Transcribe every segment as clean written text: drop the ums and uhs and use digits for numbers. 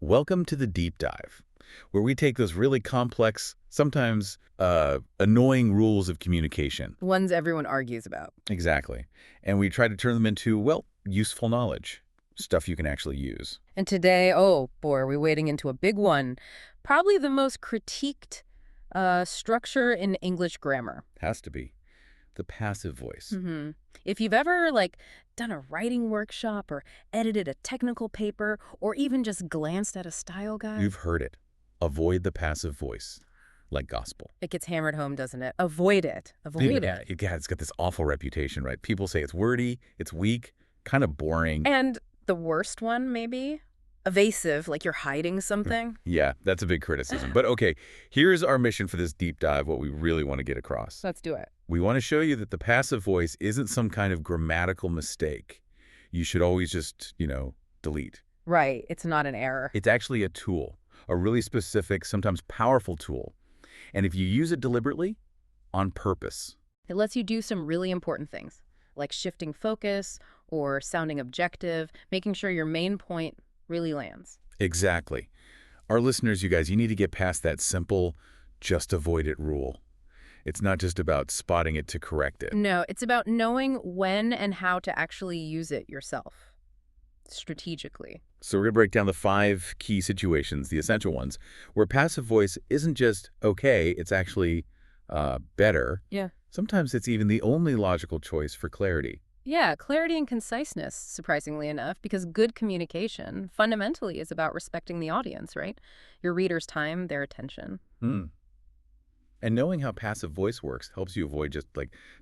Welcome to the deep dive, where we take those really complex, sometimes annoying rules of communication. Ones everyone argues about. Exactly. And we try to turn them into, well, useful knowledge, stuff you can actually use. And today, oh boy, are we wading into a big one. Probably the most critiqued structure in English grammar. Has to be. The passive voice. hmm If you've ever, done a writing workshop or edited a technical paper or even just glanced at a style guide, You've heard it. Avoid the passive voice, like gospel. it gets hammered home, doesn't it? Avoid it. Avoid Yeah, it. it's got this awful reputation, right? People say it's wordy, it's weak, kind of boring. And the worst one, maybe? Evasive, like you're hiding something. Yeah, that's a big criticism. But okay, here's our mission for this deep dive, what we really want to get across. Let's do it. We want to show you that the passive voice isn't some kind of grammatical mistake. You should always just, delete. Right. It's not an error. It's actually a tool, a really specific, sometimes powerful tool. And if you use it deliberately, on purpose. It lets you do some really important things, like shifting focus or sounding objective, making sure your main point really lands. Exactly. Our listeners, you guys, you need to get past that simple, just avoid it rule. It's not just about spotting it to correct it. No, it's about knowing when and how to actually use it yourself, strategically. So we're going to break down the 5 key situations, the essential ones, where passive voice isn't just okay, it's actually better. Yeah. Sometimes it's even the only logical choice for clarity. Yeah, clarity and conciseness, surprisingly enough, because good communication fundamentally is about respecting the audience, right? Your reader's time, their attention. And knowing how passive voice works helps you avoid just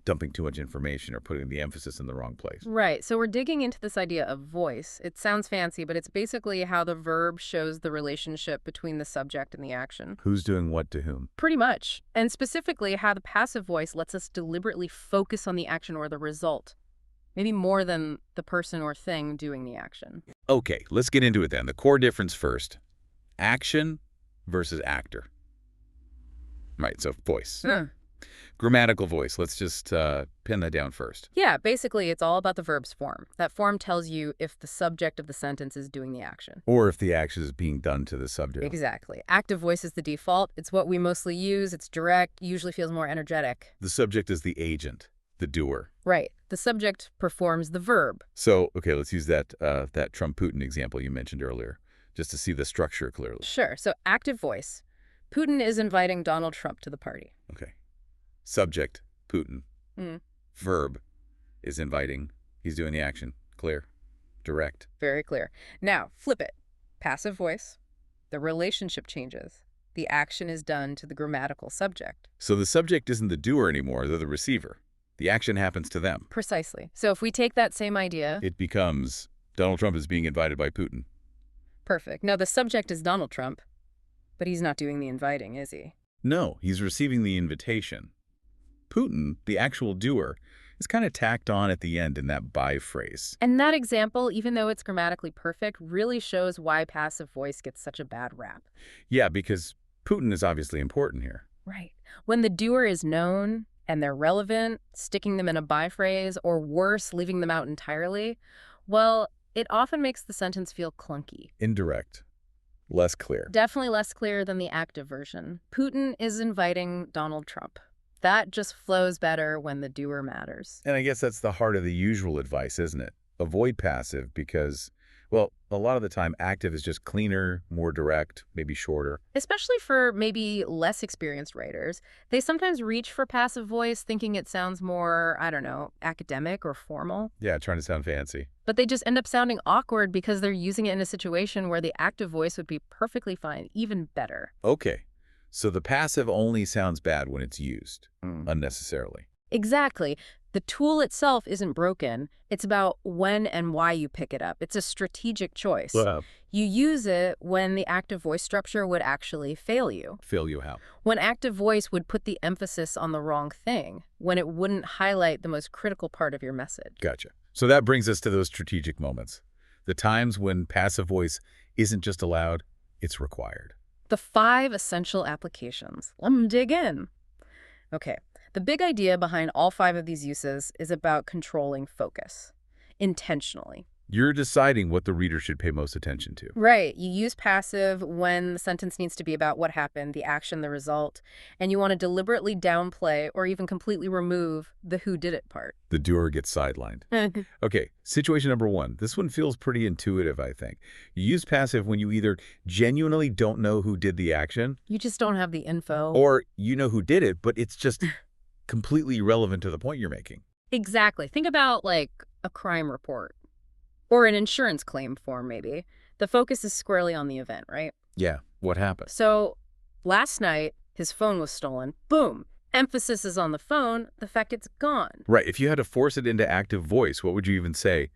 dumping too much information or putting the emphasis in the wrong place. Right, so we're digging into this idea of voice. It sounds fancy, but it's basically how the verb shows the relationship between the subject and the action. Who's doing what to whom? Pretty much. And specifically, how the passive voice lets us deliberately focus on the action or the result. Maybe more than the person or thing doing the action. Okay, let's get into it then. The core difference first. Action versus actor. Right, so voice. Grammatical voice. Let's just pin that down first. Yeah, basically, it's all about the verb's form. That form tells you if the subject of the sentence is doing the action. Or if the action is being done to the subject. Exactly. Active voice is the default. It's what we mostly use. It's direct, usually feels more energetic. The subject is the agent, the doer. Right. The subject performs the verb. So, okay, let's use that Trump-Putin example you mentioned earlier, just to see the structure clearly. Sure. So active voice. Putin is inviting Donald Trump to the party. Okay. Subject, Putin. Mm. Verb is inviting. He's doing the action. Clear. Direct. Very clear. Now, flip it. Passive voice. The relationship changes. The action is done to the grammatical subject. So the subject isn't the doer anymore, they're the receiver. The action happens to them. Precisely. So if we take that same idea... It becomes Donald Trump is being invited by Putin. Perfect. Now, the subject is Donald Trump, but he's not doing the inviting, is he? No, he's receiving the invitation. Putin, the actual doer, is kind of tacked on at the end in that by phrase. And that example, even though it's grammatically perfect, really shows why passive voice gets such a bad rap. Yeah, because Putin is obviously important here. Right. When the doer is known and they're relevant, sticking them in a by phrase, or worse, leaving them out entirely, well, it often makes the sentence feel clunky. Indirect. Less clear. Definitely less clear than the active version. Putin is inviting Donald Trump. That just flows better when the doer matters. And I guess that's the heart of the usual advice, isn't it? Avoid passive because, well, a lot of the time active is just cleaner, more direct, maybe shorter. Especially for maybe less experienced writers, they sometimes reach for passive voice thinking it sounds more, I don't know, academic or formal. Yeah, trying to sound fancy. But they just end up sounding awkward because they're using it in a situation where the active voice would be perfectly fine, even better. Okay, so the passive only sounds bad when it's used unnecessarily. Exactly. The tool itself isn't broken. It's about when and why you pick it up. It's a strategic choice. Wow. You use it when the active voice structure would actually fail you. Fail you how? When active voice would put the emphasis on the wrong thing, when it wouldn't highlight the most critical part of your message. Gotcha. So that brings us to those strategic moments. The times when passive voice isn't just allowed, it's required. The 5 essential applications. Let's dig in. Okay. The big idea behind all 5 of these uses is about controlling focus intentionally. You're deciding what the reader should pay most attention to. Right. You use passive when the sentence needs to be about what happened, the action, the result, and you want to deliberately downplay or even completely remove the who did it part. The doer gets sidelined. Okay, situation number 1. This one feels pretty intuitive, I think. You use passive when you either genuinely don't know who did the action, You just don't have the info. or you know who did it, but it's just completely irrelevant to the point you're making. Exactly. Think about like a crime report or an insurance claim form, maybe. The focus is squarely on the event, right? Yeah, what happened? So last night, his phone was stolen. Boom. Emphasis is on the phone, the fact it's gone. Right, if you had to force it into active voice, what would you even say?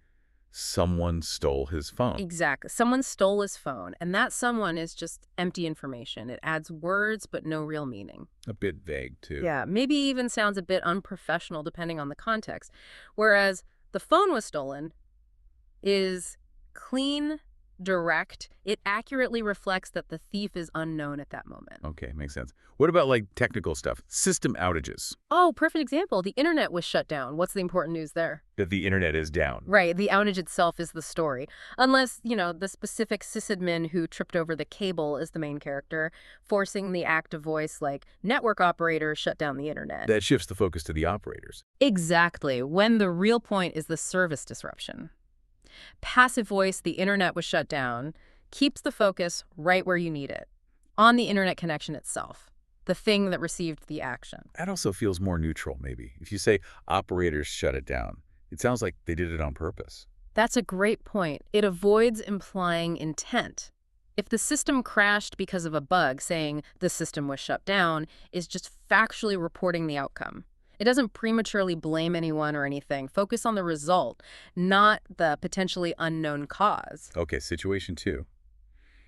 Someone stole his phone. Exactly. Someone stole his phone, and that someone is just empty information. It adds words, but no real meaning. A bit vague, too. Yeah, maybe even sounds a bit unprofessional depending on the context. Whereas the phone was stolen is clean, direct. It accurately reflects that the thief is unknown at that moment. Okay, makes sense. What about, like, technical stuff? System outages. Oh, perfect example. The internet was shut down. What's the important news there? That the internet is down. Right, the outage itself is the story. Unless, the specific sysadmin who tripped over the cable is the main character, forcing the active voice like, network operators shut down the internet. That shifts the focus to the operators. Exactly, when the real point is the service disruption. Passive voice, the internet was shut down, keeps the focus right where you need it, on the internet connection itself, the thing that received the action. That also feels more neutral, maybe. If you say operators shut it down, it sounds like they did it on purpose. That's a great point. It avoids implying intent. If the system crashed because of a bug, saying the system was shut down is just factually reporting the outcome. It doesn't prematurely blame anyone or anything. Focus on the result, not the potentially unknown cause. Okay, situation 2.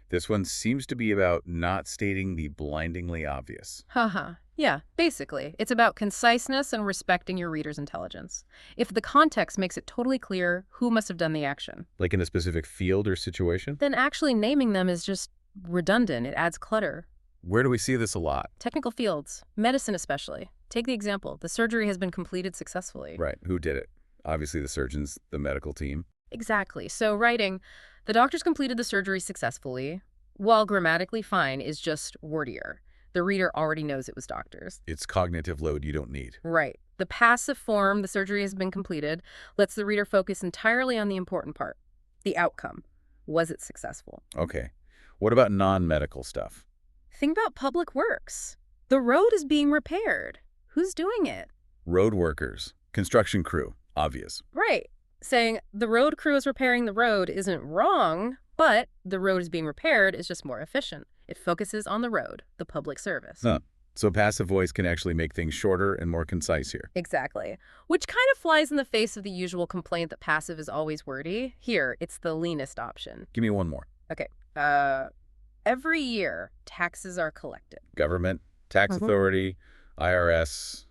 This one seems to be about not stating the blindingly obvious. Haha. Yeah, basically. It's about conciseness and respecting your reader's intelligence. If the context makes it totally clear who must have done the action, Like in a specific field or situation? then actually naming them is just redundant. It adds clutter. Where do we see this a lot? Technical fields, medicine especially. Take the example. The surgery has been completed successfully. Right, who did it? Obviously the surgeons, the medical team. Exactly. So writing, the doctors completed the surgery successfully, while grammatically fine, is just wordier. The reader already knows it was doctors. It's cognitive load you don't need. Right. The passive form, the surgery has been completed, lets the reader focus entirely on the important part, the outcome. Was it successful? Okay. What about non-medical stuff? Think about public works. The road is being repaired. Who's doing it? Road workers, construction crew, obvious. Right. Saying the road crew is repairing the road isn't wrong, but the road is being repaired is just more efficient. It focuses on the road, the public service. Huh. So passive voice can actually make things shorter and more concise here. Exactly. Which kind of flies in the face of the usual complaint that passive is always wordy. Here, it's the leanest option. Give me one more. Okay. Every year, taxes are collected. Government, tax authority, IRS,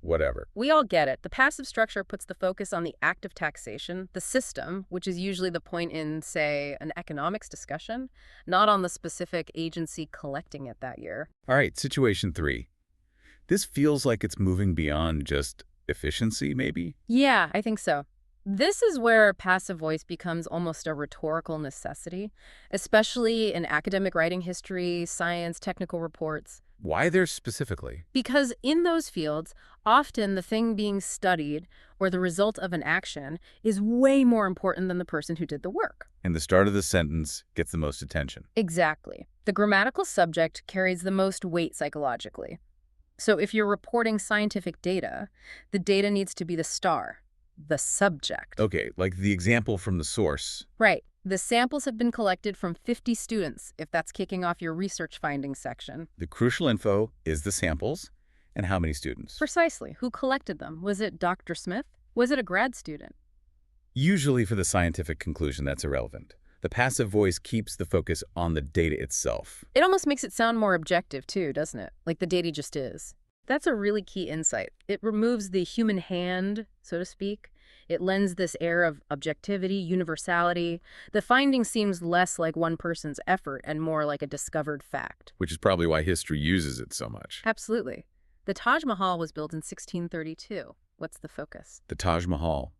whatever. We all get it. The passive structure puts the focus on the act of taxation, the system, which is usually the point in, say, an economics discussion, not on the specific agency collecting it that year. All right, situation 3. This feels like it's moving beyond just efficiency, maybe? Yeah, I think so. This is where passive voice becomes almost a rhetorical necessity, especially in academic writing history, science, technical reports. Why there specifically? Because in those fields, often the thing being studied or the result of an action is way more important than the person who did the work. And the start of the sentence gets the most attention. Exactly. The grammatical subject carries the most weight psychologically. So if you're reporting scientific data, the data needs to be the star, the subject. Okay, like the example from the source. Right. The samples have been collected from 50 students, if that's kicking off your research findings section. The crucial info is the samples and how many students. Precisely. Who collected them? Was it Dr. Smith? Was it a grad student? Usually for the scientific conclusion, that's irrelevant. The passive voice keeps the focus on the data itself. It almost makes it sound more objective too, doesn't it? Like the data just is. That's a really key insight. It removes the human hand, so to speak. It lends this air of objectivity, universality. The finding seems less like one person's effort and more like a discovered fact. Which is probably why history uses it so much. Absolutely. The Taj Mahal was built in 1632. What's the focus? The Taj Mahal,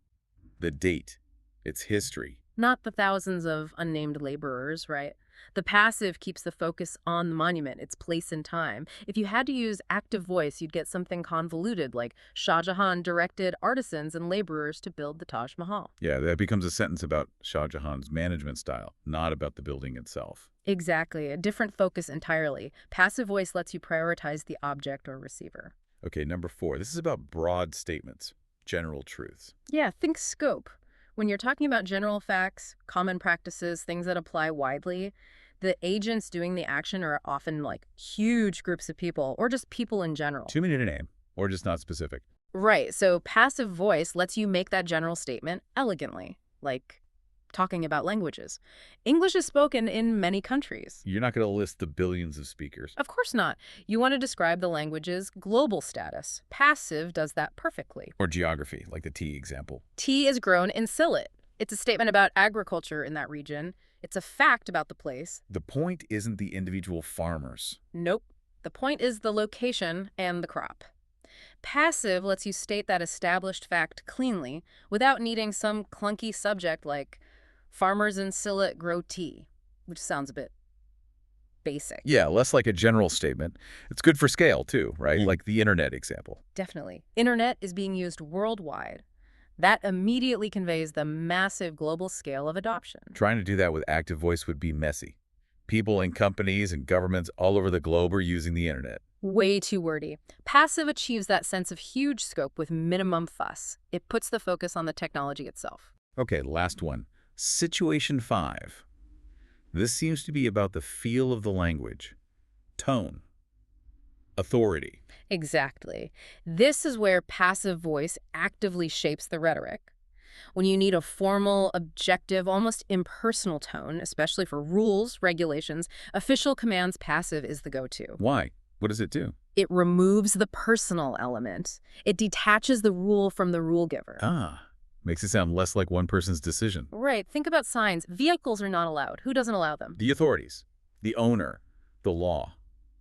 the date, its history, not the thousands of unnamed laborers, right? The passive keeps the focus on the monument, its place in time. If you had to use active voice, you'd get something convoluted, like Shah Jahan directed artisans and laborers to build the Taj Mahal. Yeah, that becomes a sentence about Shah Jahan's management style, not about the building itself. Exactly, a different focus entirely. Passive voice lets you prioritize the object or receiver. Okay, number 4. This is about broad statements, general truths. Yeah, think scope. When you're talking about general facts, common practices, things that apply widely, the agents doing the action are often like huge groups of people or just people in general. Too many to name, or just not specific. Right, so passive voice lets you make that general statement elegantly, like talking about languages. English is spoken in many countries. You're not going to list the billions of speakers. Of course not. You want to describe the language's global status. Passive does that perfectly. Or geography, like the tea example. Tea is grown in Sylhet. It's a statement about agriculture in that region. It's a fact about the place. The point isn't the individual farmers. Nope. The point is the location and the crop. Passive lets you state that established fact cleanly without needing some clunky subject like farmers in Sylhet grow tea, which sounds a bit basic. Yeah, less like a general statement. It's good for scale, too, right? Like the internet example. Definitely. Internet is being used worldwide. That immediately conveys the massive global scale of adoption. Trying to do that with active voice would be messy. People and companies and governments all over the globe are using the internet. Way too wordy. Passive achieves that sense of huge scope with minimum fuss. It puts the focus on the technology itself. Okay, last one. Situation 5. This seems to be about the feel of the language, tone, authority. Exactly. This is where passive voice actively shapes the rhetoric. When you need a formal, objective, almost impersonal tone, especially for rules, regulations, official commands, passive is the go-to. Why? What does it do? It removes the personal element. It detaches the rule from the rule giver. Makes it sound less like one person's decision. Right. Think about signs. Vehicles are not allowed. Who doesn't allow them? The authorities, the owner, the law,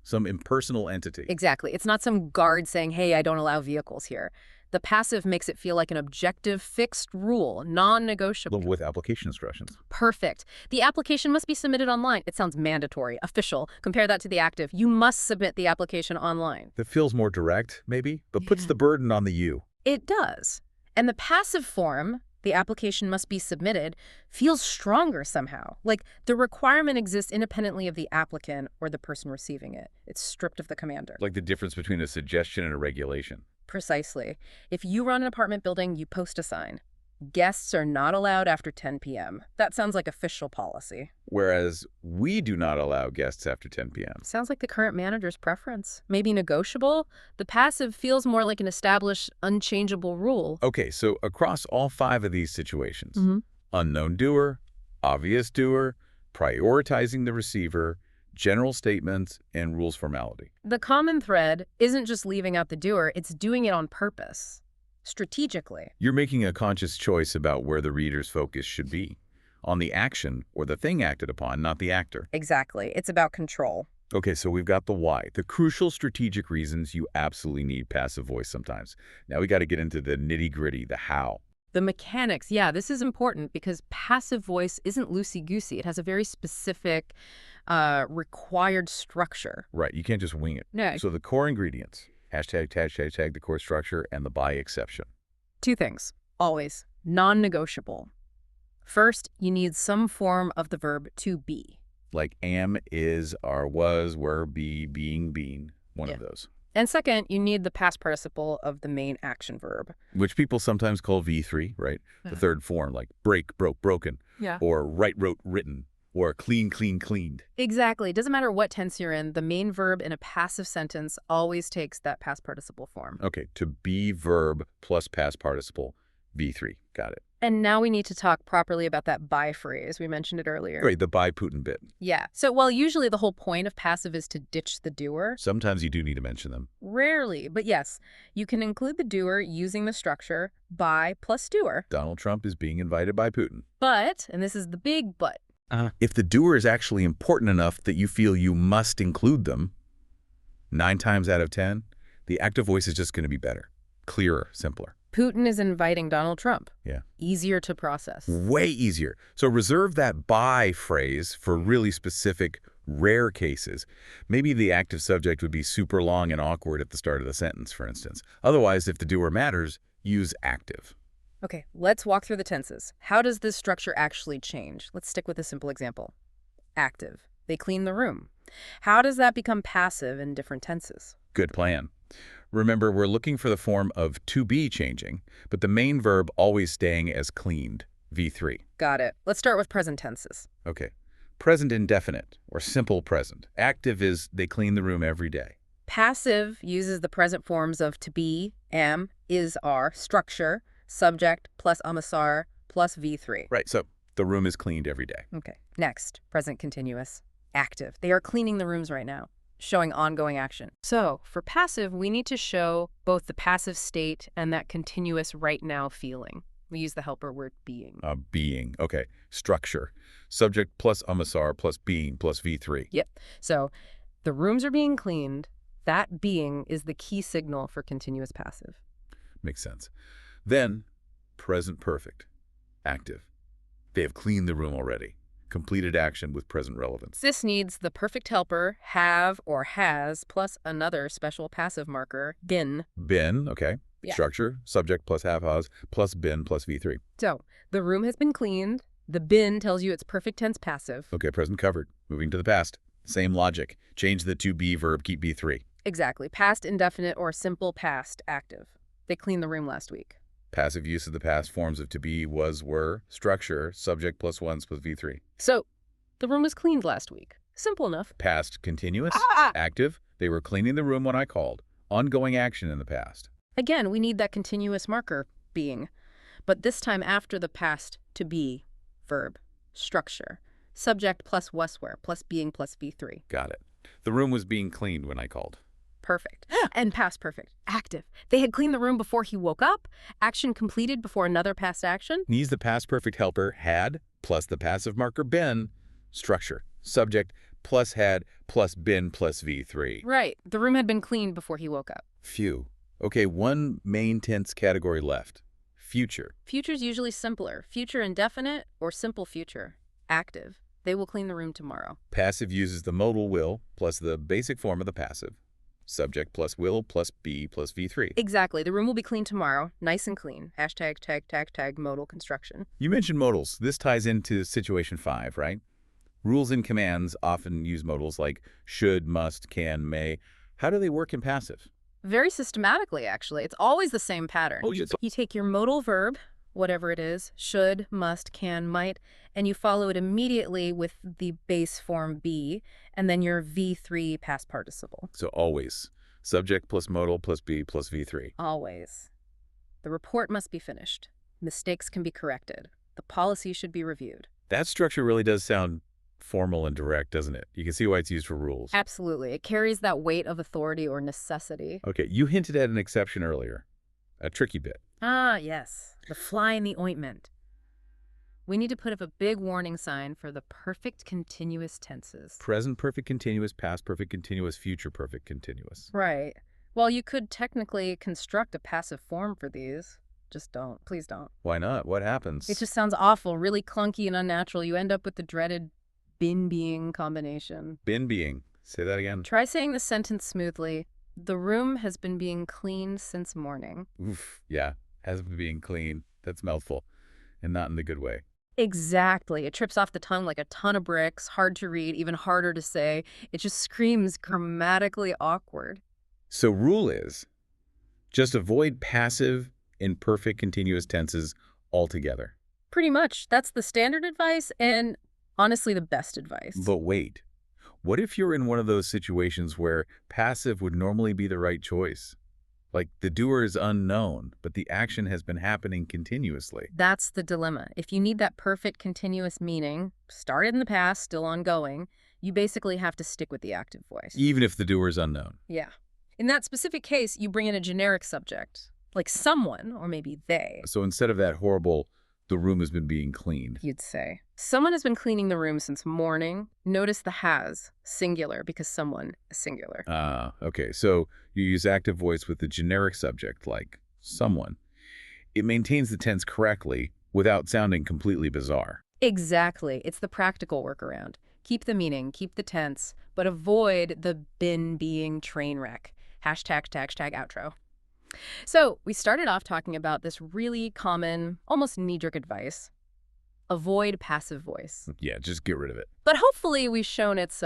some impersonal entity. Exactly. It's not some guard saying, hey, I don't allow vehicles here. The passive makes it feel like an objective, fixed rule, non-negotiable. With application instructions. Perfect. The application must be submitted online. It sounds mandatory, official. Compare that to the active. You must submit the application online. That feels more direct, maybe, but puts the burden on the you. It does. And the passive form, the application must be submitted, feels stronger somehow. Like the requirement exists independently of the applicant or the person receiving it. It's stripped of the commander. Like the difference between a suggestion and a regulation. Precisely. If you run an apartment building, you post a sign. Guests are not allowed after 10 p.m. That sounds like official policy. Whereas we do not allow guests after 10 p.m. Sounds like the current manager's preference. Maybe negotiable? The passive feels more like an established, unchangeable rule. Okay, so across all 5 of these situations, unknown doer, obvious doer, prioritizing the receiver, general statements, and rules formality. The common thread isn't just leaving out the doer, it's doing it on purpose. Strategically. You're making a conscious choice about where the reader's focus should be, on the action or the thing acted upon, not the actor. Exactly. It's about control. Okay, so we've got the why, the crucial strategic reasons you absolutely need passive voice sometimes. Now we got to get into the nitty-gritty, the how. The mechanics, yeah, this is important because passive voice isn't loosey-goosey. It has a very specific, required structure. Right, you can't just wing it. No. So the core ingredients, hashtag the core structure, and the by exception. 2 things, always, non-negotiable. First, you need some form of the verb to be. Like am, is, are, was, were, be, being, being, one of those. And second, you need the past participle of the main action verb. Which people sometimes call V3, right? The third form, like break, broke, broken. Yeah. Or write, wrote, written. Or clean, clean, cleaned. Exactly. It doesn't matter what tense you're in, the main verb in a passive sentence always takes that past participle form. Okay, to be verb plus past participle, V3. Got it. And now we need to talk properly about that by phrase. We mentioned it earlier. Great, the by Putin bit. Yeah. So while usually the whole point of passive is to ditch the doer, Sometimes you do need to mention them. rarely, but yes, you can include the doer using the structure by plus doer. Donald Trump is being invited by Putin. But, and this is the big but, If the doer is actually important enough that you feel you must include them, 9 times out of 10, the active voice is just going to be better, clearer, simpler. Putin is inviting Donald Trump. Yeah. Easier to process. Way easier. So reserve that by phrase for really specific, rare cases. Maybe the active subject would be super long and awkward at the start of the sentence, for instance. Otherwise, if the doer matters, use active. Okay, let's walk through the tenses. How does this structure actually change? Let's stick with a simple example. Active. They clean the room. How does that become passive in different tenses? Good plan. Remember, we're looking for the form of to be changing, but the main verb always staying as cleaned, V3. Got it. Let's start with present tenses. Okay. Present indefinite, or simple present. Active is they clean the room every day. Passive uses the present forms of to be, am, is, are, structure, subject, plus amasar, plus V3. Right, so the room is cleaned every day. Okay. Next, present continuous. Active. They are cleaning the rooms right now, showing ongoing action. So, for passive, we need to show both the passive state and that continuous right now feeling. We use the helper word being. Being. Okay. Structure. Subject plus amasar plus being plus V3. Yep. So, the rooms are being cleaned. That being is the key signal for continuous passive. Makes sense. Then, present perfect. Active. They have cleaned the room already. Completed action with present relevance. This needs the perfect helper, have or has, plus another special passive marker, been. Been, okay. Yeah. Structure, subject plus have has, plus been plus V3. So, the room has been cleaned. The been tells you it's perfect tense passive. Okay, present covered. Moving to the past. Same logic. Change the to be verb, keep B3. Exactly. Past indefinite or simple past active. They cleaned the room last week. Passive use of the past forms of to be, was, were. Structure, subject plus ones plus V3. So, the room was cleaned last week. Simple enough. Past continuous. Ah! Active. They were cleaning the room when I called. Ongoing action in the past. Again, we need that continuous marker, being. But this time after the past to be verb. Structure. Subject plus was were plus being plus V3. Got it. The room was being cleaned when I called. Perfect. And past perfect. Active. They had cleaned the room before he woke up. Action completed before another past action. Needs the past perfect helper, had, plus the passive marker, been. Structure. Subject plus had plus been plus V3. Right. The room had been cleaned before he woke up. Phew. Okay, one main tense category left. Future. Future's usually simpler. Future indefinite or simple future. Active. They will clean the room tomorrow. Passive uses the modal will plus the basic form of the passive. Subject plus will plus be plus V3. Exactly. The room will be cleaned tomorrow. Nice and clean. Hashtag tag modal construction. You mentioned modals. This ties into situation 5, right? Rules and commands often use modals like should, must, can, may. How do they work in passive? Very systematically, actually. It's always the same pattern. Oh, yes. You take your modal verb, whatever it is, should, must, can, might, and you follow it immediately with the base form be, and then your V3 past participle. So always. Subject plus modal plus be plus V3. Always. The report must be finished. Mistakes can be corrected. The policy should be reviewed. That structure really does sound formal and direct, doesn't it? You can see why it's used for rules. Absolutely. It carries that weight of authority or necessity. Okay, you hinted at an exception earlier. A tricky bit. Ah, yes. The fly in the ointment. We need to put up a big warning sign for the perfect continuous tenses. Present perfect continuous, past perfect continuous, future perfect continuous. Right. Well, you could technically construct a passive form for these. Just don't. Please don't. Why not? What happens? It just sounds awful, really clunky and unnatural. You end up with the dreaded been-being combination. Been being. Say that again. Try saying the sentence smoothly. The room has been being cleaned since morning. Oof. Yeah. Has been being clean. That's mouthful. And not in the good way. Exactly. It trips off the tongue like a ton of bricks, hard to read, even harder to say. It just screams grammatically awkward. So rule is just avoid passive imperfect continuous tenses altogether. Pretty much. That's the standard advice and honestly the best advice. But wait. What if you're in one of those situations where passive would normally be the right choice? Like the doer is unknown, but the action has been happening continuously. That's the dilemma. If you need that perfect continuous meaning, started in the past, still ongoing, you basically have to stick with the active voice. Even if the doer is unknown. Yeah. In that specific case, you bring in a generic subject, like someone, or maybe they. So instead of that horrible, the room has been being cleaned. You'd say. Someone has been cleaning the room since morning. Notice the has, singular, because someone is singular. Okay. So you use active voice with the generic subject, like someone. It maintains the tense correctly without sounding completely bizarre. Exactly. It's the practical workaround. Keep the meaning, keep the tense, but avoid the been being train wreck. Hashtag outro. So we started off talking about this really common, almost knee-jerk advice. Avoid passive voice. Yeah, just get rid of it. But hopefully we've shown it's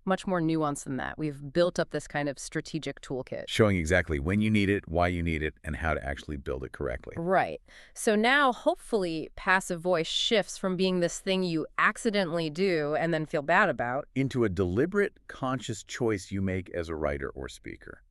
much more nuanced than that. We've built up this kind of strategic toolkit. Showing exactly when you need it, why you need it, and how to actually build it correctly. Right. So now, hopefully, passive voice shifts from being this thing you accidentally do and then feel bad about Into a deliberate, conscious choice you make as a writer or speaker.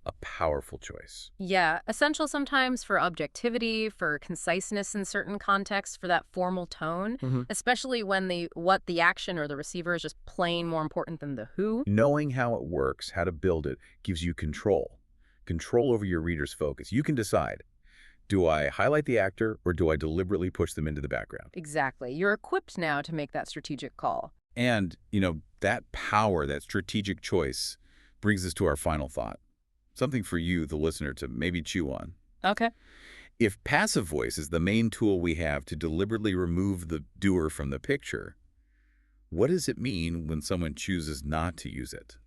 A powerful choice. Yeah, essential sometimes for objectivity, for conciseness in certain contexts, for that formal tone, especially when what the action or the receiver is just plain more important than the who. Knowing how it works, how to build it, gives you control. Control over your reader's focus. You can decide, do I highlight the actor or do I deliberately push them into the background? Exactly. You're equipped now to make that strategic call. And, that power, that strategic choice, brings us to our final thought. Something for you, the listener, to maybe chew on. Okay. If passive voice is the main tool we have to deliberately remove the doer from the picture, what does it mean when someone chooses not to use it?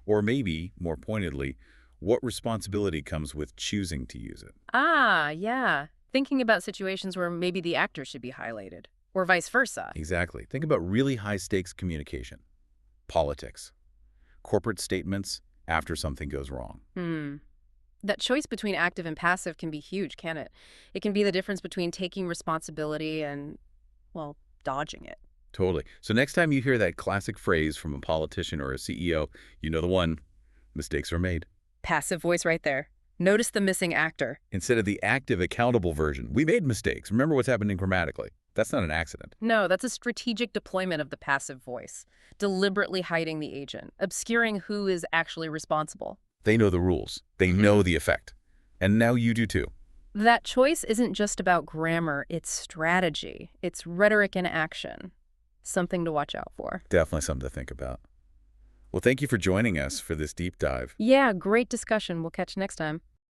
Or maybe, more pointedly, what responsibility comes with choosing to use it? Ah, yeah. Thinking about situations where maybe the actor should be highlighted, or vice versa. Exactly. Think about really high-stakes communication, politics, corporate statements after something goes wrong. That choice between active and passive can be huge, can't it? It can be the difference between taking responsibility and, well, dodging it. Totally. So next time you hear that classic phrase from a politician or a CEO, you know the one, mistakes are made. Passive voice right there. Notice the missing actor. Instead of the active, accountable version, we made mistakes. Remember what's happening grammatically. That's not an accident. No, that's a strategic deployment of the passive voice, deliberately hiding the agent, obscuring who is actually responsible. They know the rules. They know the effect. And now you do too. That choice isn't just about grammar, it's strategy. It's rhetoric in action. Something to watch out for. Definitely something to think about. Well, thank you for joining us for this deep dive. Yeah, great discussion. We'll catch you next time.